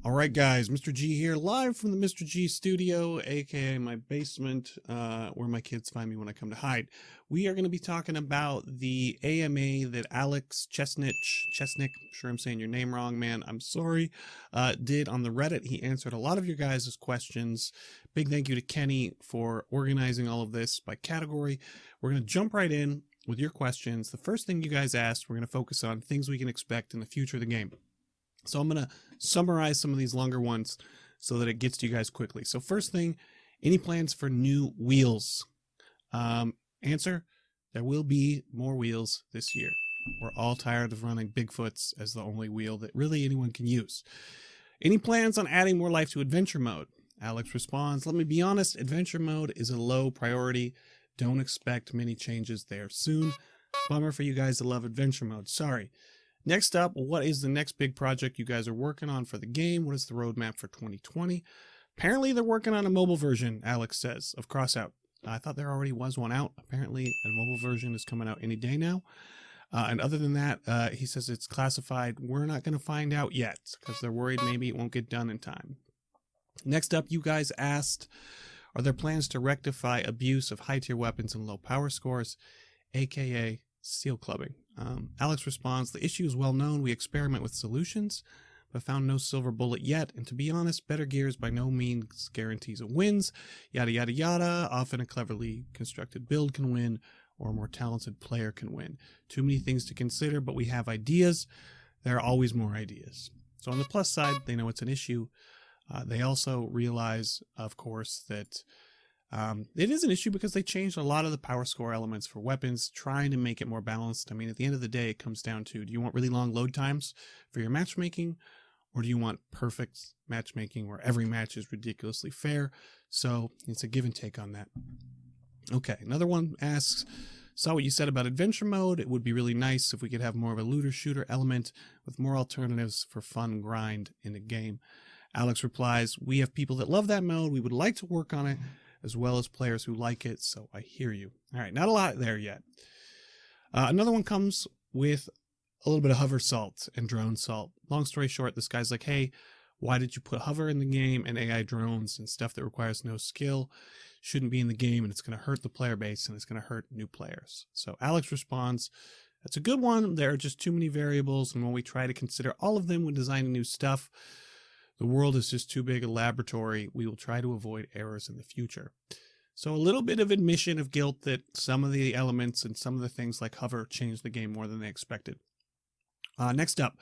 All right, guys, Mr. G here, live from the Mr. G studio, aka my basement, where my kids find me when I come to hide. We are going to be talking about the AMA that Alex Chestnykh, I'm sure I'm saying your name wrong, man, I'm sorry, did on the Reddit. He answered a lot of your guys' questions. Big thank you to Kenny for organizing all of this by category. We're going to jump right in with your questions. The first thing you guys asked, we're going to focus on things we can expect in the future of the game. So I'm going to summarize some of these longer ones so that it gets to you guys quickly. So first thing, any plans for new wheels? Answer, there will be more wheels this year. We're all tired of running Bigfoots as the only wheel that really anyone can use. Any plans on adding more life to adventure mode? Alex responds, let me be honest, adventure mode is a low priority. Don't expect many changes there soon. Bummer for you guys that love adventure mode. Sorry. Next up, what is the next big project you guys are working on for the game? What is the roadmap for 2020? Apparently, they're working on a mobile version, Alex says, of Crossout. I thought there already was one out. Apparently, a mobile version is coming out any day now. And other than that, he says it's classified. We're not going to find out yet because they're worried maybe it won't get done in time. Next up, you guys asked, are there plans to rectify abuse of high-tier weapons and low power scores, aka steel clubbing? Alex responds, the issue is well known. We experiment with solutions, but found no silver bullet yet. And to be honest, better gears by no means guarantees a wins. Yada, yada, yada. Often a cleverly constructed build can win, or a more talented player can win. Too many things to consider, but we have ideas. There are always more ideas. So on the plus side, they know it's an issue. They also realize, of course, that it is an issue because they changed a lot of the power score elements for weapons, trying to make it more balanced. I mean, at the end of the day, it comes down to, do you want really long load times for your matchmaking, or do you want perfect matchmaking where every match is ridiculously fair? So it's a give and take on that. Okay, another one asks, saw what you said about adventure mode. It would be really nice if we could have more of a looter shooter element with more alternatives for fun grind in the game. Alex replies, we have people that love that mode. We would like to work on it, as well as players who like it, so I hear you. All right, not a lot there yet. Another one comes with a little bit of hover salt and drone salt. Long story short, this guy's like, hey, why did you put hover in the game and AI drones and stuff that requires no skill? Shouldn't be in the game, and it's going to hurt the player base, and it's going to hurt new players. So Alex responds, that's a good one. There are just too many variables, and when we try to consider all of them when designing new stuff, the world is just too big a laboratory. We will try to avoid errors in the future. So a little bit of admission of guilt that some of the elements and some of the things like hover changed the game more than they expected. Next up,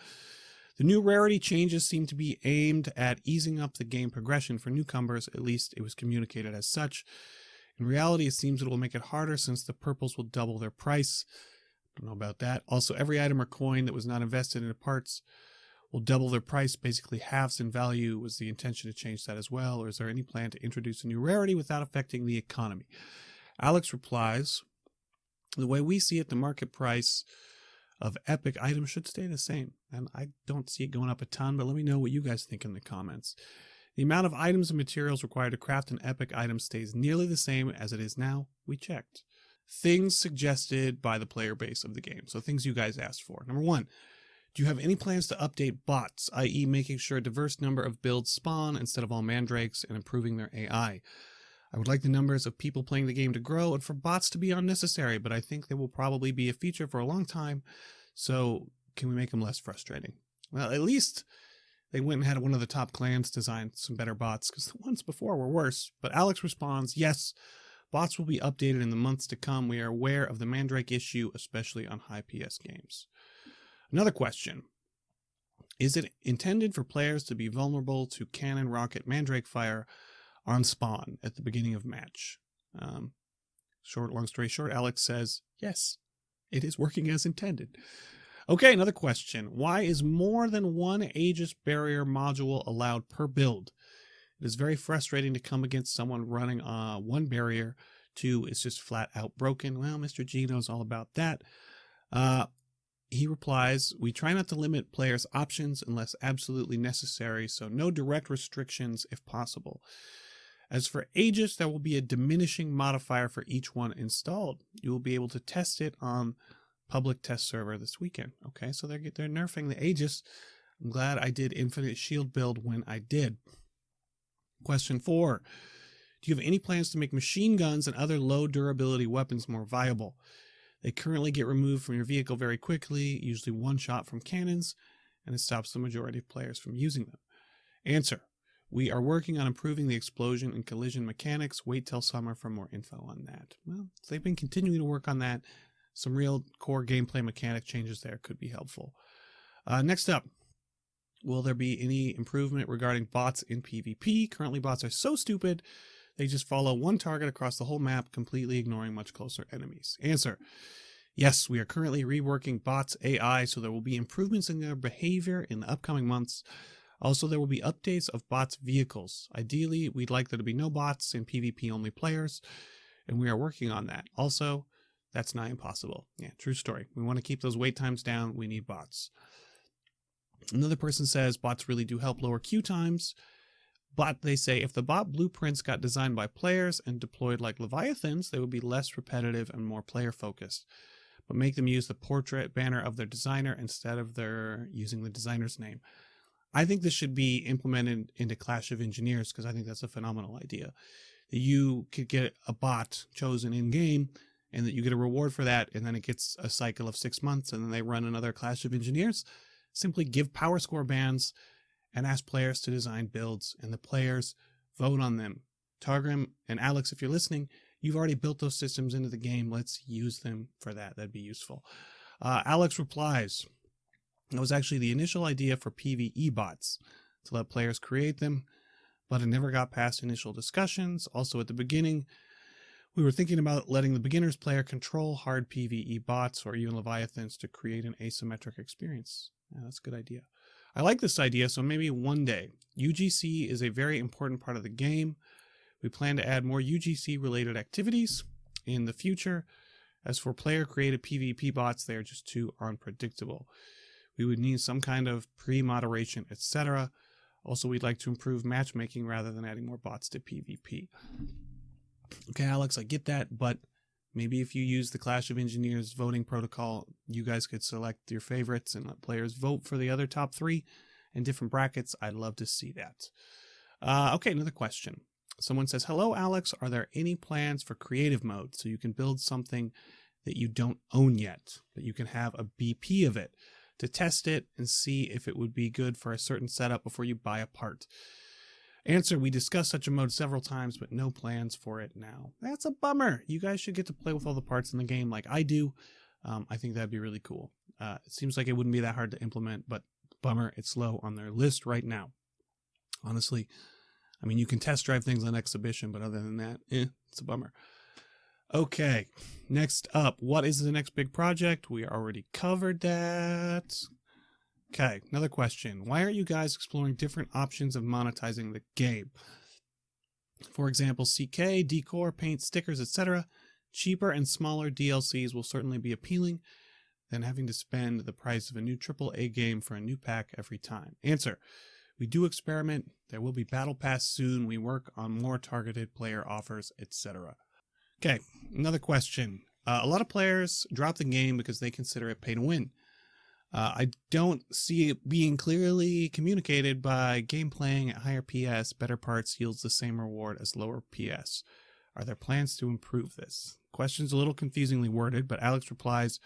the new rarity changes seem to be aimed at easing up the game progression for newcomers. At least it was communicated as such. In reality, it seems it will make it harder since the purples will double their price. Don't know about that. Also, every item or coin that was not invested in parts will double their price, basically halves in value. Was the intention to change that as well, or is there any plan to introduce a new rarity without affecting the economy? Alex replies, the way we see it, the market price of epic items should stay the same, and I don't see it going up a ton, but let me know what you guys think in the comments. The amount of items and materials required to craft an epic item stays nearly the same as it is now. We checked. Things suggested by the player base of the game, so things you guys asked for. Number one, do you have any plans to update bots, i.e. making sure a diverse number of builds spawn instead of all mandrakes and improving their AI? I would like the numbers of people playing the game to grow and for bots to be unnecessary, but I think they will probably be a feature for a long time, so can we make them less frustrating? Well, at least they went and had one of the top clans design some better bots, because the ones before were worse. But Alex responds, yes, bots will be updated in the months to come. We are aware of the mandrake issue, especially on high PS games. Another question, is it intended for players to be vulnerable to cannon, rocket, mandrake fire on spawn at the beginning of match? Long story short, Alex says, yes, it is working as intended. Okay, another question. Why is more than one Aegis barrier module allowed per build? It is very frustrating to come against someone running one barrier. Two, it's just flat out broken. Well, Mr. G knows all about that. He replies, we try not to limit players' options unless absolutely necessary, so no direct restrictions if possible. As for Aegis, there will be a diminishing modifier for each one installed. You will be able to test it on public test server this weekend. Okay, so they're nerfing the Aegis. I'm glad I did infinite shield build when I did. Question 4. Do you have any plans to make machine guns and other low durability weapons more viable? They currently get removed from your vehicle very quickly, usually one shot from cannons, and it stops the majority of players from using them. Answer. We are working on improving the explosion and collision mechanics. Wait till summer for more info on that. Well, they've been continuing to work on that. Some real core gameplay mechanic changes there could be helpful. Next up, will there be any improvement regarding bots in PvP? Currently, bots are so stupid, they just follow one target across the whole map, completely ignoring much closer enemies. Answer. Yes, we are currently reworking bots AI, so there will be improvements in their behavior in the upcoming months. Also, there will be updates of bots' vehicles. Ideally, we'd like there to be no bots and PvP-only players, and we are working on that. Also, that's not impossible. Yeah, true story. We want to keep those wait times down. We need bots. Another person says bots really do help lower queue times, but they say if the bot blueprints got designed by players and deployed like Leviathans, they would be less repetitive and more player-focused. But make them use the portrait banner of their designer instead of their using the designer's name. I think this should be implemented into Clash of Engineers because I think that's a phenomenal idea. That you could get a bot chosen in-game and that you get a reward for that, and then it gets a cycle of 6 months, and then they run another Clash of Engineers. Simply give power score bands and ask players to design builds, and the players vote on them. Targrim and Alex, if you're listening, you've already built those systems into the game. Let's use them for that. That'd be useful. Alex replies, that was actually the initial idea for PvE bots, to let players create them, but it never got past initial discussions. Also at the beginning, we were thinking about letting the beginner's player control hard PvE bots or even Leviathans to create an asymmetric experience. Yeah, that's a good idea. I like this idea, so maybe one day. UGC is a very important part of the game. We plan to add more UGC-related activities in the future. As for player-created PvP bots, they are just too unpredictable. We would need some kind of pre-moderation, etc. Also, we'd like to improve matchmaking rather than adding more bots to PvP. Okay, Alex, I get that, but maybe if you use the Clash of Engineers voting protocol, you guys could select your favorites and let players vote for the other top 3 in different brackets. I'd love to see that. Okay, another question. Someone says, hello, Alex. Are there any plans for creative mode so you can build something that you don't own yet, but you can have a BP of it to test it and see if it would be good for a certain setup before you buy a part? Answer, we discussed such a mode several times, but no plans for it now. That's a bummer. You guys should get to play with all the parts in the game like I do. I think that'd be really cool. It seems like it wouldn't be that hard to implement, but bummer, it's low on their list right now. Honestly, I mean, you can test drive things on exhibition, but other than that, it's a bummer. Okay, next up, what is the next big project? We already covered that. Okay, another question. Why aren't you guys exploring different options of monetizing the game? For example, CK, decor, paint, stickers, etc. Cheaper and smaller DLCs will certainly be appealing than having to spend the price of a new AAA game for a new pack every time. Answer. We do experiment. There will be Battle Pass soon. We work on more targeted player offers, etc. Okay, another question. A lot of players drop the game because they consider it pay to win. I don't see it being clearly communicated by game playing at higher PS, better parts yields the same reward as lower PS. Are there plans to improve this? Question's a little confusingly worded, but Alex replies,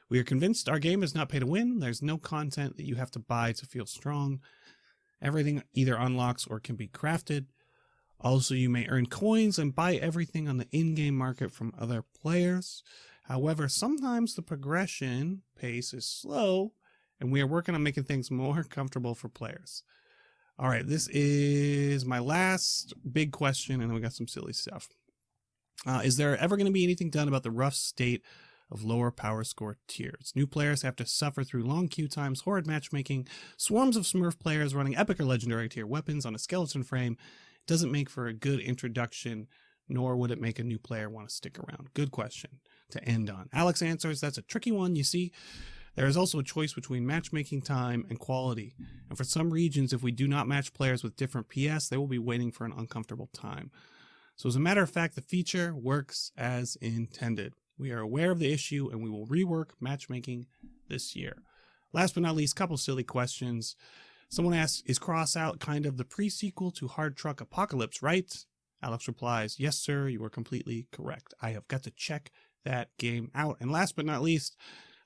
we are convinced our game is not pay to win. There's no content that you have to buy to feel strong. Everything either unlocks or can be crafted. Also, you may earn coins and buy everything on the in-game market from other players. However, sometimes the progression pace is slow, and we are working on making things more comfortable for players. All right, this is my last big question, and then we got some silly stuff. Is there ever going to be anything done about the rough state of lower power score tiers? New players have to suffer through long queue times, horrid matchmaking, swarms of Smurf players running epic or legendary tier weapons on a skeleton frame. It doesn't make for a good introduction, nor would it make a new player want to stick around. Good question to end on. Alex answers, that's a tricky one. You see, there is also a choice between matchmaking time and quality. And for some regions, if we do not match players with different PS, they will be waiting for an uncomfortable time. So as a matter of fact, the feature works as intended. We are aware of the issue and we will rework matchmaking this year. Last but not least, couple silly questions. Someone asks, is Crossout kind of the pre-sequel to Hard Truck Apocalypse, right? Alex replies, yes, sir, you are completely correct. I have got to check that game out. And last but not least,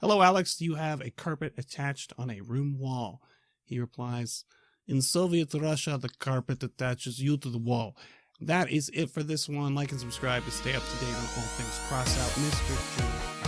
hello, Alex, do you have a carpet attached on a room wall? He replies, in Soviet Russia, the carpet attaches you to the wall. That is it for this one. Like and subscribe to stay up to date on all things Crossout. Mr. J.